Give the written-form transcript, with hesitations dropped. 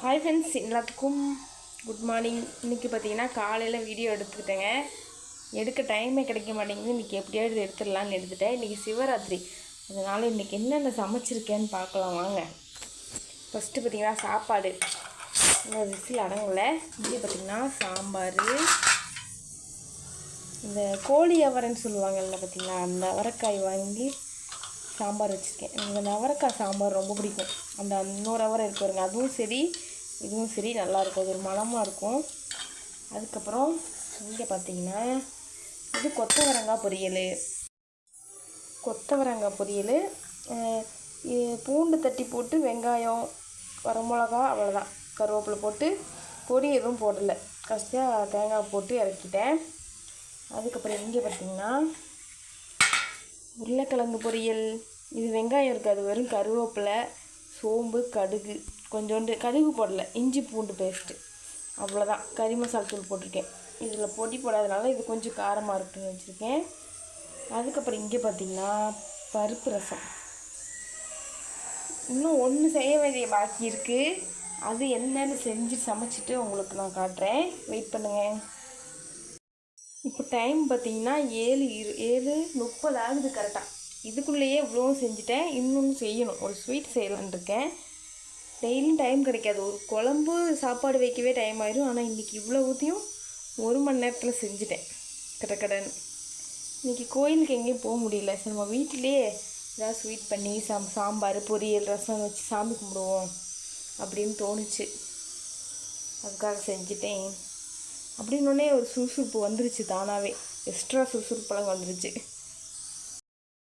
Hi friends, எல்லாத்துக்கும் good morning. இன்றைக்கி பார்த்தீங்கன்னா காலையில் வீடியோ எடுத்துக்கிட்டேங்க. எடுக்க டைமே கிடைக்க மாட்டேங்குது. இன்றைக்கி எப்படியாவது எடுத்துடலான்னு எடுத்துட்டேன். இன்றைக்கி சிவராத்திரி, அதனால் இன்றைக்கி என்னென்ன சமைச்சிருக்கேன்னு பார்க்கலாம் வாங்க. ஃபஸ்ட்டு பார்த்திங்கன்னா சாப்பாடு இன்னொரு விசில் அடங்கலை. இங்கே பார்த்திங்கன்னா சாம்பார், இந்த கோழி அவரைன்னு சொல்லுவாங்கல்ல பார்த்திங்களா, அந்த அவரைக்காய் வாங்கி சாம்பார் வச்சுருக்கேன். எனக்கு அந்த அவரைக்காய் சாம்பார் ரொம்ப பிடிக்கும். அந்த இன்னொரு அவரை இருக்கு பாருங்க, அதுவும் சரி இதுவும் சரி நல்லாயிருக்கும். அது ஒரு மணமாக இருக்கும். அதுக்கப்புறம் இங்கே பார்த்தீங்கன்னா இது கொத்தவரங்காய் பொரியல். பூண்டு தட்டி போட்டு வெங்காயம், வரமிளகா, அவ்வளோதான். கருவேப்பிலை போட்டு பொடி எதுவும் போடலை, கடைசியாக தேங்காய் போட்டு இறக்கிட்டேன். அதுக்கப்புறம் இங்கே பார்த்திங்கன்னா உருளைக்கிழங்கு பொரியல். இது வெங்காயம் இருக்காது, வெறும் கருவேப்பிலை, சோம்பு, கடுகு, கொஞ்சோண்டு கடுகு போடலை, இஞ்சி பூண்டு பேஸ்ட்டு, அவ்வளோதான். கறி மசாலா தூள் போட்டிருக்கேன். இதில் பொடி போடாதனால இது கொஞ்சம் காரமாக இருக்குன்னு வச்சுருக்கேன். அதுக்கப்புறம் இங்கே பார்த்திங்கன்னா பருப்பு ரசம். இன்னும் ஒன்று செய்ய வேண்டிய பாக்கி இருக்குது. அது என்னென்னு செஞ்சு சமைச்சிட்டு உங்களுக்கு நான் காட்டுறேன். வெயிட் பண்ணுங்கள். இப்போ டைம் பார்த்திங்கன்னா 7:30 ஆகுது கரெக்டாக. இதுக்குள்ளேயே இவ்வளோ செஞ்சுட்டேன். இன்னொன்று செய்யணும், ஒரு ஸ்வீட் செய்யலான் இருக்கேன். டெய்லியும் டைம் கிடைக்காது, ஒரு குழம்பு சாப்பாடு வைக்கவே டைம் ஆயிடும். ஆனால் இன்றைக்கி இவ்வளோ ஊற்றியும் 1 மணி நேரத்தில் செஞ்சுட்டேன் கடன்னு. இன்றைக்கி கோயிலுக்கு எங்கேயும் போக முடியல. சரி, நம்ம வீட்டிலே ஏதாவது ஸ்வீட் பண்ணி சாம்பார், பொரியல், ரசம் வச்சு சாமி கும்பிடுவோம் அப்படின்னு தோணுச்சு. அதுக்காக செஞ்சுட்டேன். அப்படின்னோடனே ஒரு சுறுசுறுப்பு வந்துருச்சு தானாகவே. எக்ஸ்ட்ரா சுறுசுறுப்பெல்லாம் வந்துருச்சு.